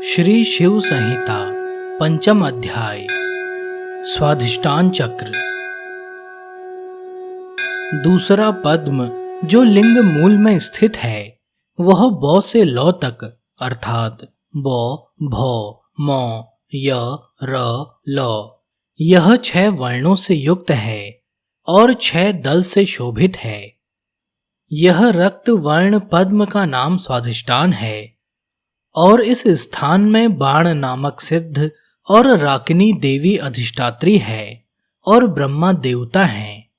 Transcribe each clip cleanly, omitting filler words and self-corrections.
श्री शिव संहिता पंचम अध्याय स्वाधिष्ठान चक्र। दूसरा पद्म जो लिंग मूल में स्थित है वह बौ से लौ तक अर्थात बौ भौ मौ य र ल यह 6 वर्णों से युक्त है और 6 दल से शोभित है। यह रक्त वर्ण पद्म का नाम स्वाधिष्ठान है और इस स्थान में बाण नामक सिद्ध और राकिनी देवी अधिष्ठात्री है और ब्रह्मा देवता हैं।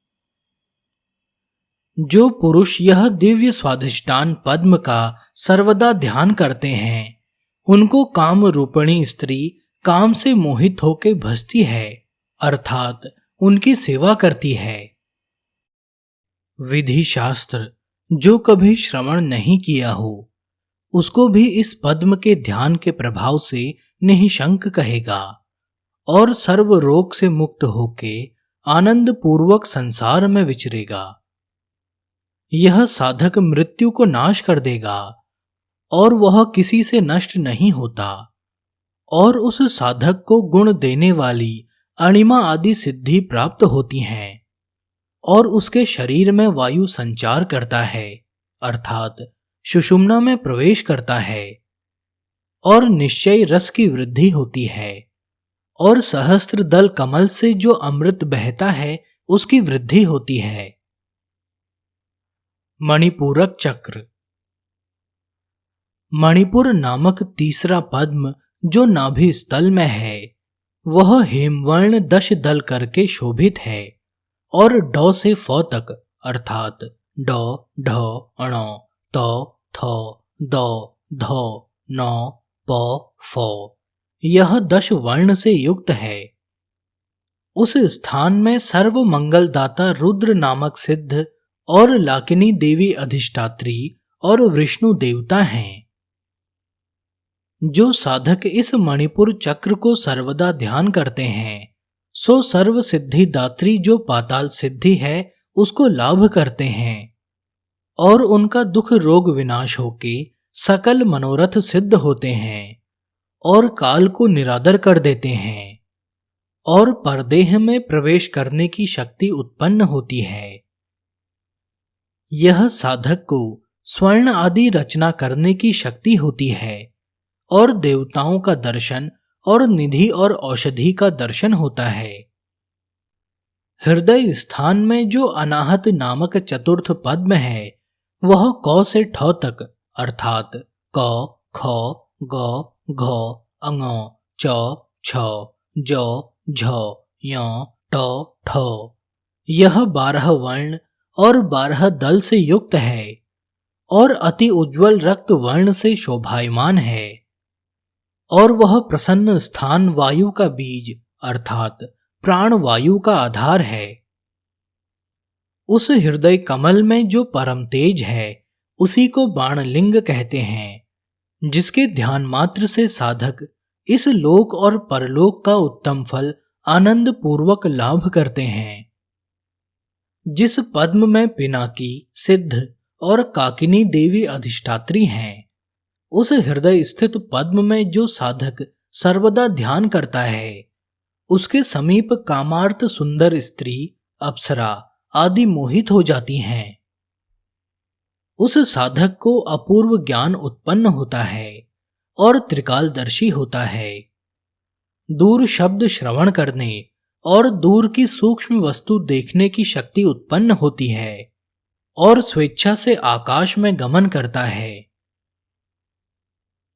जो पुरुष यह दिव्य स्वाधिष्ठान पद्म का सर्वदा ध्यान करते हैं उनको काम रूपिणी स्त्री काम से मोहित होकर भजती है अर्थात उनकी सेवा करती है। विधि शास्त्र जो कभी श्रवण नहीं किया हो उसको भी इस पद्म के ध्यान के प्रभाव से निःशंक कहेगा और सर्व रोग से मुक्त होके आनंद पूर्वक संसार में विचरेगा। यह साधक मृत्यु को नाश कर देगा और वह किसी से नष्ट नहीं होता और उस साधक को गुण देने वाली अणिमा आदि सिद्धि प्राप्त होती हैं और उसके शरीर में वायु संचार करता है अर्थात सुषुम्ना में प्रवेश करता है और निश्चय रस की वृद्धि होती है और सहस्त्र दल कमल से जो अमृत बहता है उसकी वृद्धि होती है। मणिपूरक चक्र। मणिपुर नामक तीसरा पद्म जो नाभि स्थल में है वह हेमवर्ण 10 दल करके शोभित है और डौ से फौ तक अर्थात डौ ढ अण तौ थौ दौ धौ नौ पौ फौ यह 10 वर्ण से युक्त है। उस स्थान में सर्व मंगलदाता रुद्र नामक सिद्ध और लाकिनी देवी अधिष्ठात्री और विष्णु देवता हैं। जो साधक इस मणिपुर चक्र को सर्वदा ध्यान करते हैं सो सर्व सिद्धि दात्री जो पाताल सिद्धि है उसको लाभ करते हैं और उनका दुख रोग विनाश होके सकल मनोरथ सिद्ध होते हैं और काल को निरादर कर देते हैं और परदेह में प्रवेश करने की शक्ति उत्पन्न होती है। यह साधक को स्वर्ण आदि रचना करने की शक्ति होती है और देवताओं का दर्शन और निधि और औषधि का दर्शन होता है। हृदय स्थान में जो अनाहत नामक चतुर्थ पद्म है वह कौ से ठौ तक अर्थात क ख ग घ अंग च छ ज झ य ट ठ यह 12 वर्ण और 12 दल से युक्त है और अति उज्ज्वल रक्त वर्ण से शोभायमान है और वह प्रसन्न स्थान वायु का बीज अर्थात प्राण वायु का आधार है। उस हृदय कमल में जो परम तेज है उसी को बाणलिंग कहते हैं जिसके ध्यान मात्र से साधक इस लोक और परलोक का उत्तम फल आनंद पूर्वक लाभ करते हैं। जिस पद्म में पिनाकी सिद्ध और काकिनी देवी अधिष्ठात्री हैं उस हृदय स्थित पद्म में जो साधक सर्वदा ध्यान करता है उसके समीप कामार्थ सुंदर स्त्री अप्सरा आदि मोहित हो जाती हैं। उस साधक को अपूर्व ज्ञान उत्पन्न होता है और त्रिकालदर्शी होता है। दूर शब्द श्रवण करने और दूर की सूक्ष्म वस्तु देखने की शक्ति उत्पन्न होती है और स्वेच्छा से आकाश में गमन करता है।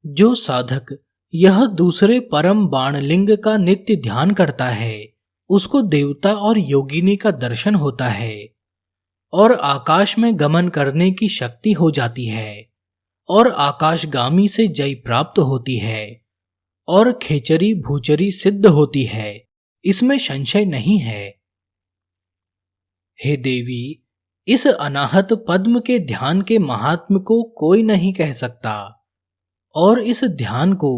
जो साधक यह दूसरे परम बाणलिंग का नित्य ध्यान करता है उसको देवता और योगिनी का दर्शन होता है और आकाश में गमन करने की शक्ति हो जाती है और आकाशगामी से जय प्राप्त होती है और खेचरी भूचरी सिद्ध होती है, इसमें संशय नहीं है। हे देवी, इस अनाहत पद्म के ध्यान के महात्म्य को कोई नहीं कह सकता और इस ध्यान को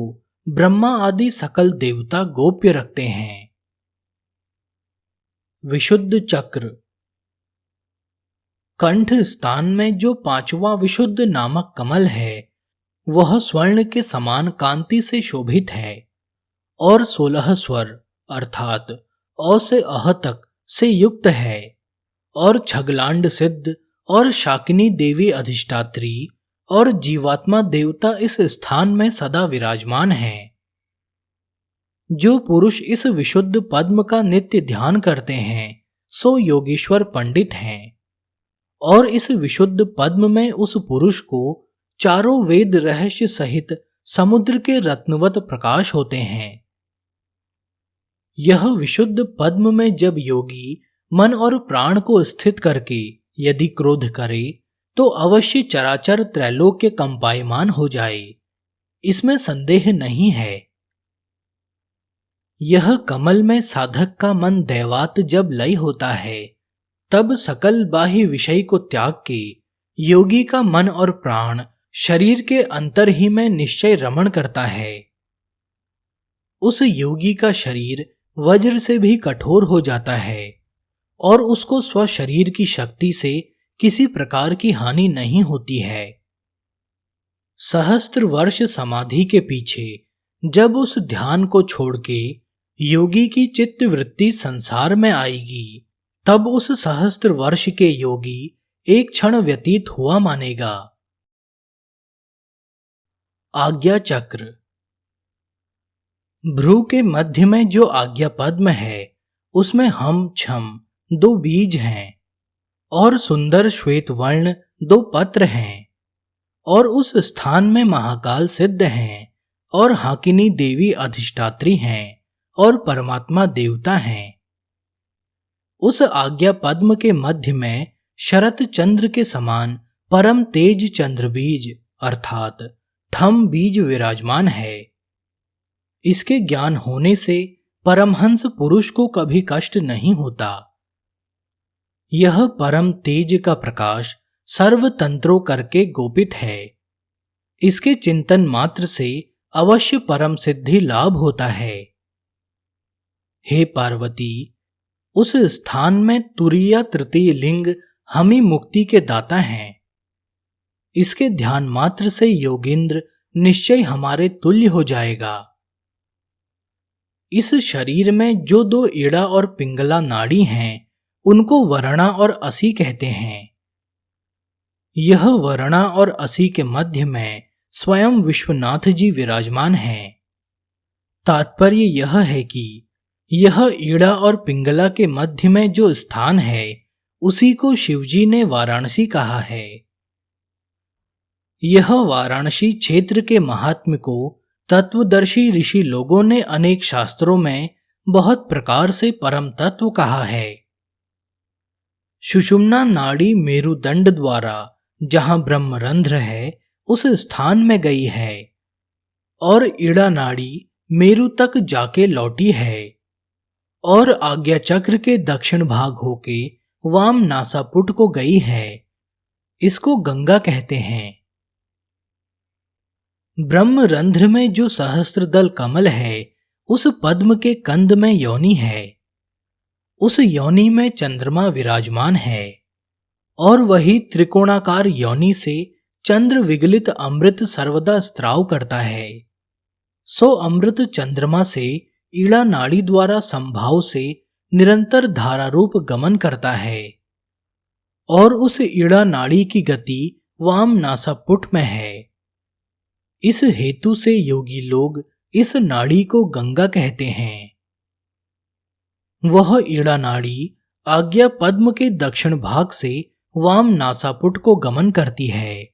ब्रह्मा आदि सकल देवता गोप्य रखते हैं। विशुद्ध चक्र। कंठ स्थान में जो 5वां विशुद्ध नामक कमल है वह स्वर्ण के समान कांति से शोभित है और 16 स्वर अर्थात अ से अह तक से युक्त है और छगलांड सिद्ध और शाकिनी देवी अधिष्ठात्री और जीवात्मा देवता इस स्थान में सदा विराजमान है। जो पुरुष इस विशुद्ध पद्म का नित्य ध्यान करते हैं सो योगीश्वर पंडित हैं और इस विशुद्ध पद्म में उस पुरुष को चारों वेद रहस्य सहित समुद्र के रत्नवत प्रकाश होते हैं। यह विशुद्ध पद्म में जब योगी मन और प्राण को स्थित करके यदि क्रोध करे तो अवश्य चराचर त्रैलोक्य कंपायमान हो जाए, इसमें संदेह नहीं है। यह कमल में साधक का मन दैवात जब लय होता है तब सकल बाह्य विषय को त्याग के योगी का मन और प्राण शरीर के अंतर ही में निश्चय रमण करता है। उस योगी का शरीर वज्र से भी कठोर हो जाता है और उसको स्वशरीर की शक्ति से किसी प्रकार की हानि नहीं होती है। सहस्त्र वर्ष समाधि के पीछे जब उस ध्यान को छोड़ के योगी की चित्त वृत्ति संसार में आएगी तब उस सहस्त्र वर्ष के योगी एक क्षण व्यतीत हुआ मानेगा। आज्ञा चक्र। भ्रू के मध्य में जो आज्ञा पद्म है उसमें हम छम 2 बीज हैं और सुंदर श्वेत वर्ण 2 पत्र हैं और उस स्थान में महाकाल सिद्ध हैं और हाकिनी देवी अधिष्ठात्री हैं और परमात्मा देवता हैं। उस आज्ञा पद्म के मध्य में शरत चंद्र के समान परम तेज चंद्र बीज अर्थात ठम बीज विराजमान है। इसके ज्ञान होने से परमहंस पुरुष को कभी कष्ट नहीं होता। यह परम तेज का प्रकाश सर्व तंत्रों करके गोपित है। इसके चिंतन मात्र से अवश्य परम सिद्धि लाभ होता है। हे पार्वती, उस स्थान में तुरीय तृतीय लिंग हम ही मुक्ति के दाता हैं। इसके ध्यान मात्र से योगेंद्र निश्चय हमारे तुल्य हो जाएगा। इस शरीर में जो 2 ईड़ा और पिंगला नाड़ी हैं उनको वरणा और असी कहते हैं। यह वरणा और असी के मध्य में स्वयं विश्वनाथ जी विराजमान हैं। तात्पर्य यह है कि यह ईड़ा और पिंगला के मध्य में जो स्थान है उसी को शिवजी ने वाराणसी कहा है। यह वाराणसी क्षेत्र के महात्म्य को तत्वदर्शी ऋषि लोगों ने अनेक शास्त्रों में बहुत प्रकार से परम तत्व कहा है। सुषुम्ना नाड़ी मेरुदंड द्वारा जहां ब्रह्मरंध्र है उस स्थान में गई है और ईड़ा नाड़ी मेरु तक जाके लौटी है और आज्ञा चक्र के दक्षिण भाग होके वाम नासापुट को गई है। इसको गंगा कहते हैं। ब्रह्मरंध्र में जो सहस्त्रदल कमल है उस पद्म के कंद में योनि है। उस योनि में चंद्रमा विराजमान है और वही त्रिकोणाकार योनि से चंद्र विगलित अमृत सर्वदा स्त्राव करता है। सो अमृत चंद्रमा से ईड़ा नाड़ी द्वारा संभाव से निरंतर धारारूप गमन करता है और उस ईड़ा नाड़ी की गति वाम नासापुट में है। इस हेतु से योगी लोग इस नाड़ी को गंगा कहते हैं। वह ईड़ा नाड़ी आज्ञा पद्म के दक्षिण भाग से वाम नासापुट को गमन करती है।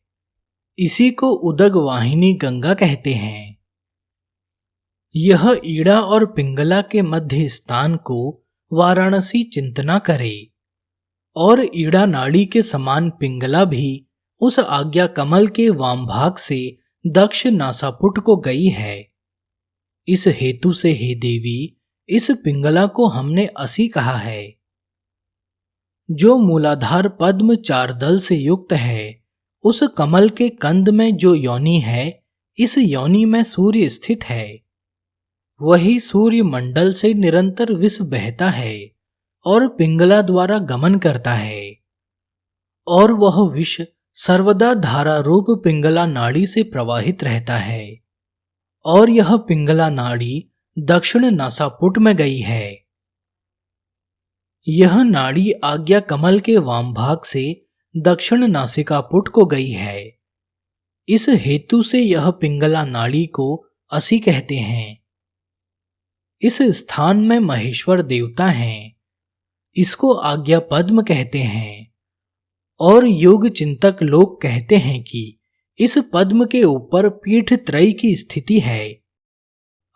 इसी को उदग वाहिनी गंगा कहते हैं। यह ईड़ा और पिंगला के मध्य स्थान को वाराणसी चिंतना करे और ईड़ा नाड़ी के समान पिंगला भी उस आज्ञा कमल के वाम भाग से दक्ष नासापुट को गई है। इस हेतु से हे देवी, इस पिंगला को हमने असी कहा है। जो मूलाधार पद्म 4 दल से युक्त है उस कमल के कंद में जो योनि है इस योनि में सूर्य स्थित है। वही सूर्य मंडल से निरंतर विष बहता है और पिंगला द्वारा गमन करता है और वह विष सर्वदा धारा रूप पिंगला नाड़ी से प्रवाहित रहता है और यह पिंगला नाड़ी दक्षिण नासापुट में गई है। यह नाड़ी आज्ञा कमल के वाम भाग से दक्षिण नासिकापुट को गई है। इस हेतु से यह पिंगला नाड़ी को असी कहते हैं। इस स्थान में महेश्वर देवता हैं। इसको आज्ञा पद्म कहते हैं और योग चिंतक लोग कहते हैं कि इस पद्म के ऊपर पीठ त्रय की स्थिति है,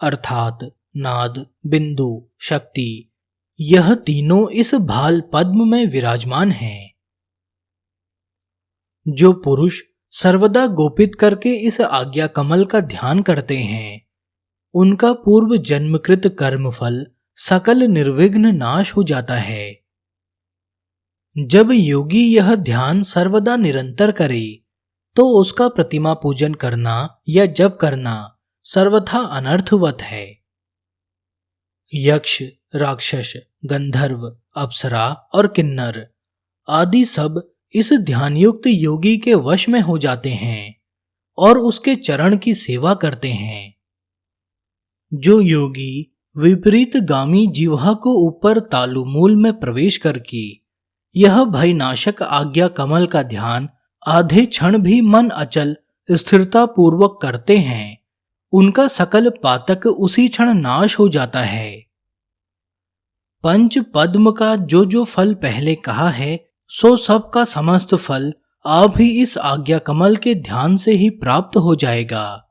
अर्थात नाद, बिंदु, शक्ति, यह तीनों इस भाल पद्म में विराजमान हैं। जो पुरुष सर्वदा गोपित करके इस आज्ञा कमल का ध्यान करते हैं, उनका पूर्व जन्मकृत कर्मफल सकल निर्विघ्न नाश हो जाता है। जब योगी यह ध्यान सर्वदा निरंतर करे तो उसका प्रतिमा पूजन करना या जप करना सर्वथा अनर्थवत है। यक्ष, राक्षस, गंधर्व, अप्सरा और किन्नर आदि सब इस ध्यानयुक्त योगी के वश में हो जाते हैं और उसके चरण की सेवा करते हैं। जो योगी विपरीत गामी जिह्वा को ऊपर तालुमूल में प्रवेश करके यह भयनाशक आज्ञा कमल का ध्यान आधे क्षण भी मन अचल स्थिरता पूर्वक करते हैं, उनका सकल पातक उसी क्षण नाश हो जाता है। पंच पद्म का जो जो फल पहले कहा है, सो सब का समस्त फल आप ही इस आज्ञा कमल के ध्यान से ही प्राप्त हो जाएगा।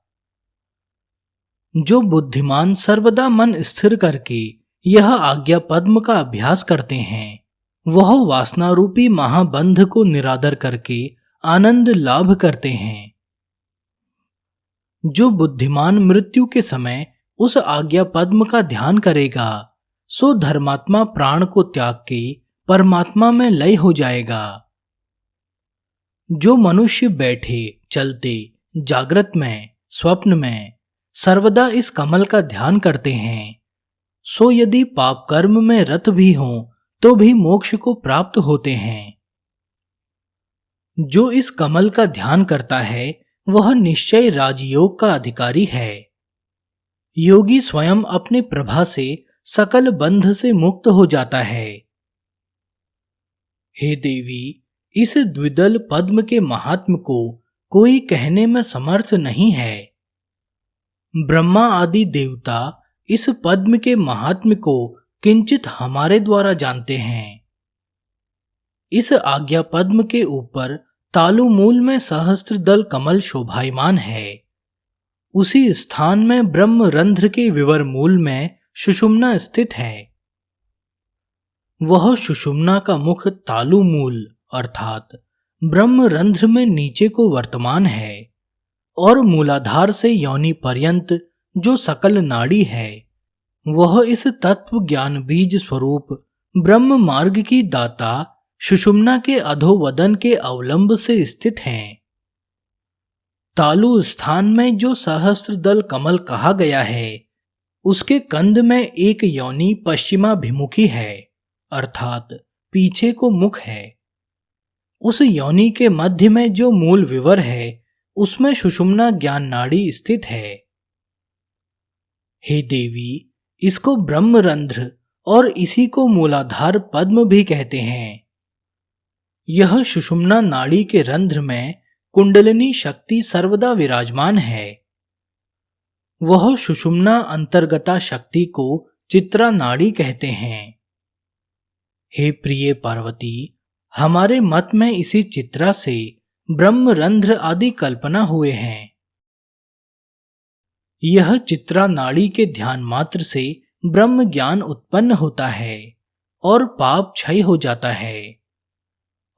जो बुद्धिमान सर्वदा मन स्थिर करके यह आज्ञा पद्म का अभ्यास करते हैं, वह वासना रूपी महाबंध को निरादर करके आनंद लाभ करते हैं। जो बुद्धिमान मृत्यु के समय उस आज्ञा पद्म का ध्यान करेगा, सो धर्मात्मा प्राण को त्याग के परमात्मा में लय हो जाएगा। जो मनुष्य बैठे, चलते, जागृत में, स्वप्न में सर्वदा इस कमल का ध्यान करते हैं, सो यदि पाप कर्म में रत भी हों तो भी मोक्ष को प्राप्त होते हैं। जो इस कमल का ध्यान करता है, वह निश्चय राजयोग का अधिकारी है। योगी स्वयं अपने प्रभा से सकल बंध से मुक्त हो जाता है। हे देवी, इस द्विदल पद्म के महात्म को कोई कहने में समर्थ नहीं है। ब्रह्मा आदि देवता इस पद्म के महात्म को किंचित हमारे द्वारा जानते हैं। इस आज्ञा पद्म के ऊपर तालुमूल में सहस्त्र दल कमल शोभायमान है। उसी स्थान में ब्रह्म रंध्र के विवर मूल में सुषुम्ना स्थित है। वह सुषुम्ना का मुख तालुमूल अर्थात ब्रह्म रंध्र में नीचे को वर्तमान है और मूलाधार से योनि पर्यंत जो सकल नाड़ी है, वह इस तत्व ज्ञान बीज स्वरूप ब्रह्म मार्ग की दाता सुषुम्ना के अधोवदन के अवलंब से स्थित हैं। तालु स्थान में जो सहस्त्र दल कमल कहा गया है, उसके कंद में एक योनि पश्चिमाभिमुखी है, अर्थात पीछे को मुख है। उस योनि के मध्य में जो मूल विवर है, उसमें सुषुम्ना ज्ञान नाड़ी स्थित है। हे देवी, इसको ब्रह्मरंध्र और इसी को मूलाधार पद्म भी कहते हैं। यह सुषुम्ना नाड़ी के रंध्र में कुंडलिनी शक्ति सर्वदा विराजमान है। वह सुषुम्ना अंतर्गता शक्ति को चित्रा नाड़ी कहते हैं। हे प्रिय पार्वती, हमारे मत में इसी चित्रा से ब्रह्मरंध्र आदि कल्पना हुए हैं। यह चित्रा नाड़ी के ध्यान मात्र से ब्रह्म ज्ञान उत्पन्न होता है और पाप क्षय हो जाता है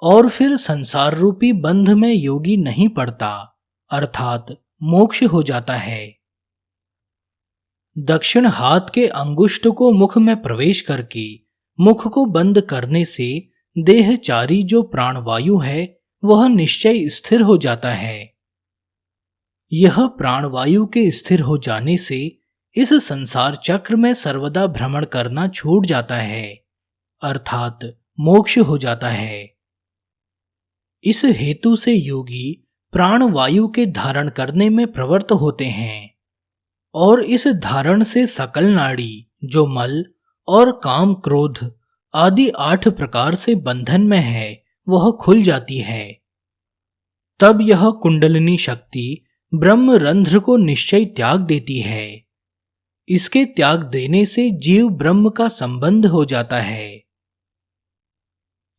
और फिर संसार रूपी बंध में योगी नहीं पड़ता, अर्थात मोक्ष हो जाता है। दक्षिण हाथ के अंगुष्ठ को मुख में प्रवेश करके मुख को बंद करने से देहचारी जो प्राणवायु है, वह निश्चय स्थिर हो जाता है। यह प्राणवायु के स्थिर हो जाने से इस संसार चक्र में सर्वदा भ्रमण करना छूट जाता है, अर्थात मोक्ष हो जाता है। इस हेतु से योगी प्राण वायु के धारण करने में प्रवृत्त होते हैं और इस धारण से सकल नाड़ी जो मल और काम क्रोध आदि 8 प्रकार से बंधन में है वह खुल जाती है। तब यह कुंडलिनी शक्ति ब्रह्म रंध्र को निश्चय त्याग देती है। इसके त्याग देने से जीव ब्रह्म का संबंध हो जाता है।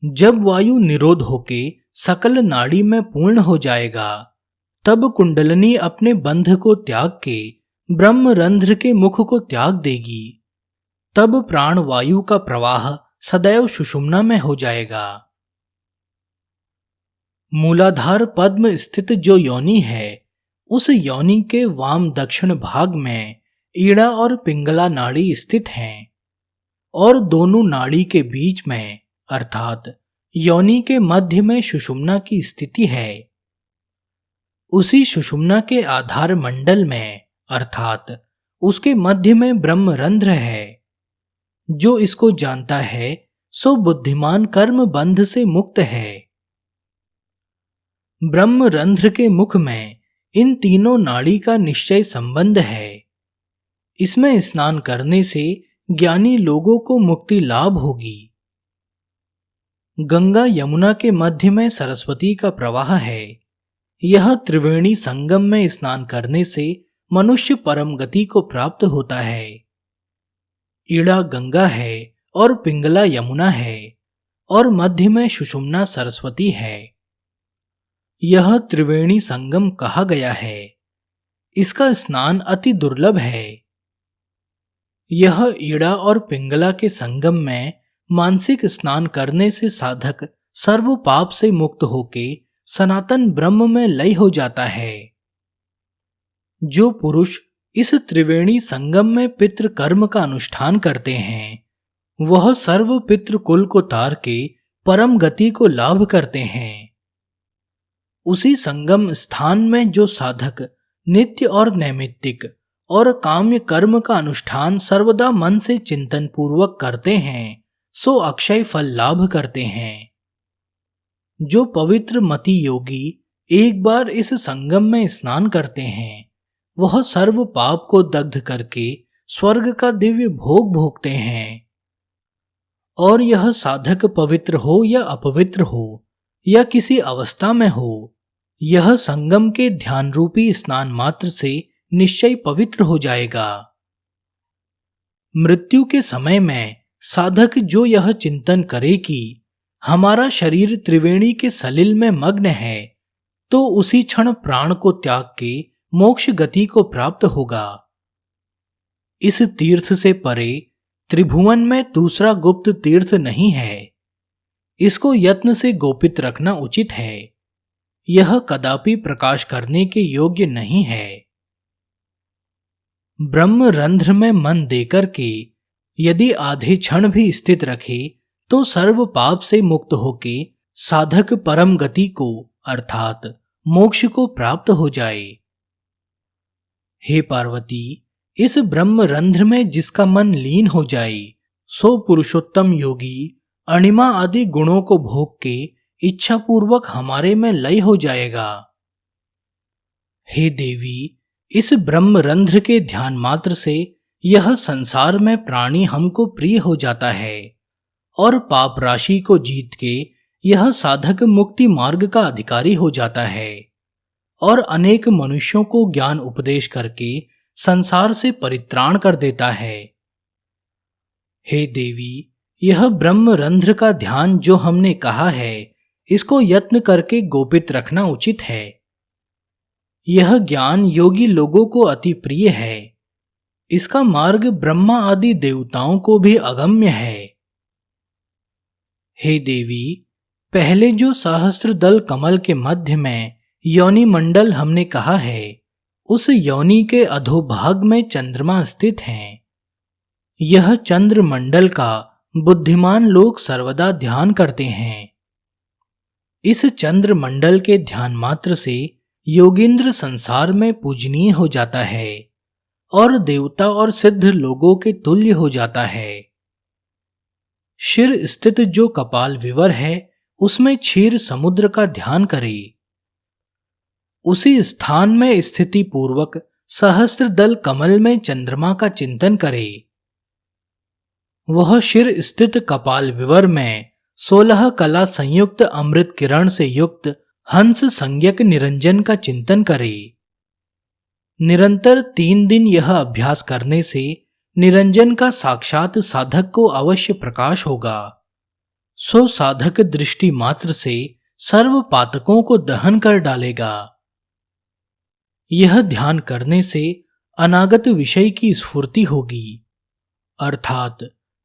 जब वायु निरोध होके सकल नाड़ी में पूर्ण हो जाएगा तब कुंडलिनी अपने बंध को त्याग के ब्रह्म रंध्र के मुख को त्याग देगी। तब प्राण वायु का प्रवाह सदैव सुषुम्ना में हो जाएगा। मूलाधार पद्म स्थित जो योनि है उस योनि के वाम दक्षिण भाग में ईड़ा और पिंगला नाड़ी स्थित हैं और दोनों नाड़ी के बीच में अर्थात योनि के मध्य में सुषुम्ना की स्थिति है। उसी सुषुम्ना के आधार मंडल में अर्थात उसके मध्य में ब्रह्म रंध्र है। जो इसको जानता है सो बुद्धिमान कर्म बंध से मुक्त है। ब्रह्म रंध्र के मुख में इन तीनों नाड़ी का निश्चय संबंध है। इसमें स्नान करने से ज्ञानी लोगों को मुक्ति लाभ होगी। गंगा यमुना के मध्य में सरस्वती का प्रवाह है। यह त्रिवेणी संगम में स्नान करने से मनुष्य परम गति को प्राप्त होता है। ईड़ा गंगा है और पिंगला यमुना है और मध्य में सुषुम्ना सरस्वती है। यह त्रिवेणी संगम कहा गया है। इसका स्नान अति दुर्लभ है। यह ईड़ा और पिंगला के संगम में मानसिक स्नान करने से साधक सर्व पाप से मुक्त होके सनातन ब्रह्म में लय हो जाता है। जो पुरुष इस त्रिवेणी संगम में पितृ कर्म का अनुष्ठान करते हैं वह सर्व पितृ कुल को तार के परम गति को लाभ करते हैं। उसी संगम स्थान में जो साधक नित्य और नैमित्तिक और काम्य कर्म का अनुष्ठान सर्वदा मन से चिंतन पूर्वक करते हैं सो अक्षय फल लाभ करते हैं। जो पवित्र मति योगी एक बार इस संगम में स्नान करते हैं वह सर्व पाप को दग्ध करके स्वर्ग का दिव्य भोग भोगते हैं। और यह साधक पवित्र हो या अपवित्र हो या किसी अवस्था में हो, यह संगम के ध्यान रूपी स्नान मात्र से निश्चय पवित्र हो जाएगा। मृत्यु के समय में साधक जो यह चिंतन करे कि हमारा शरीर त्रिवेणी के सलिल में मग्न है तो उसी क्षण प्राण को त्याग के मोक्ष गति को प्राप्त होगा। इस तीर्थ से परे त्रिभुवन में दूसरा गुप्त तीर्थ नहीं है। इसको यत्न से गोपित रखना उचित है। यह कदापि प्रकाश करने के योग्य नहीं है। ब्रह्म रंध्र में मन देकर के यदि आधे क्षण भी स्थित रखे तो सर्व पाप से मुक्त होके साधक परम गति को अर्थात मोक्ष को प्राप्त हो जाए। हे पार्वती, इस ब्रह्म रंध्र में जिसका मन लीन हो जाए सो पुरुषोत्तम योगी अणिमा आदि गुणों को भोग के इच्छा पूर्वक हमारे में लय हो जाएगा। हे देवी, इस ब्रह्म रंध्र के ध्यान मात्र से यह संसार में प्राणी हमको प्रिय हो जाता है और पाप राशि को जीत के यह साधक मुक्ति मार्ग का अधिकारी हो जाता है और अनेक मनुष्यों को ज्ञान उपदेश करके संसार से परित्राण कर देता है। हे देवी, यह ब्रह्म रंध्र का ध्यान जो हमने कहा है इसको यत्न करके गोपित रखना उचित है। यह ज्ञान योगी लोगों को अति प्रिय है। इसका मार्ग ब्रह्मा आदि देवताओं को भी अगम्य है। हे देवी, पहले जो सहस्त्र दल कमल के मध्य में योनि मंडल हमने कहा है उस योनि के अधोभाग में चंद्रमा स्थित हैं। यह चंद्र मंडल का बुद्धिमान लोग सर्वदा ध्यान करते हैं। इस चंद्र मंडल के ध्यान मात्र से योगींद्र संसार में पूजनीय हो जाता है और देवता और सिद्ध लोगों के तुल्य हो जाता है। शिर स्थित जो कपाल विवर है उसमें क्षीर समुद्र का ध्यान करे। उसी स्थान में स्थिति पूर्वक सहस्त्र दल कमल में चंद्रमा का चिंतन करे। वह शिर स्थित कपाल विवर में 16 कला संयुक्त अमृत किरण से युक्त हंस संज्ञक निरंजन का चिंतन करे। निरंतर 3 दिन यह अभ्यास करने से निरंजन का साक्षात साधक को अवश्य प्रकाश होगा। सो साधक दृष्टि मात्र से सर्व पातकों को दहन कर डालेगा। यह ध्यान करने से अनागत विषय की स्फूर्ति होगी, अर्थात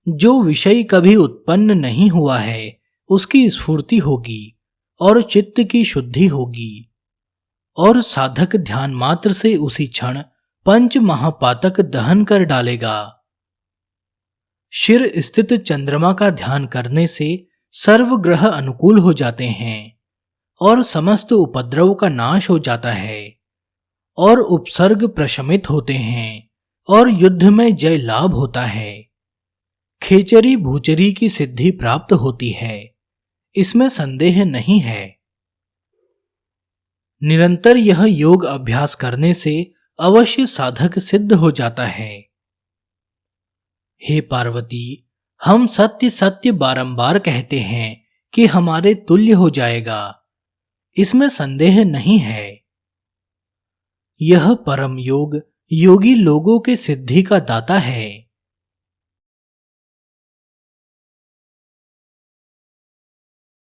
जो विषय कभी उत्पन्न नहीं हुआ है उसकी स्फूर्ति होगी और चित्त की शुद्धि होगी, और साधक ध्यान मात्र से उसी क्षण 5 महापातक दहन कर डालेगा। शिर स्थित चंद्रमा का ध्यान करने से सर्व ग्रह अनुकूल हो जाते हैं और समस्त उपद्रव का नाश हो जाता है और उपसर्ग प्रशमित होते हैं और युद्ध में जय लाभ होता है। खेचरी भूचरी की सिद्धि प्राप्त होती है, इसमें संदेह नहीं है। निरंतर यह योग अभ्यास करने से अवश्य साधक सिद्ध हो जाता है। हे पार्वती, हम सत्य सत्य बारंबार कहते हैं कि हमारे तुल्य हो जाएगा, इसमें संदेह नहीं है। यह परम योग योगी लोगों के सिद्धि का दाता है।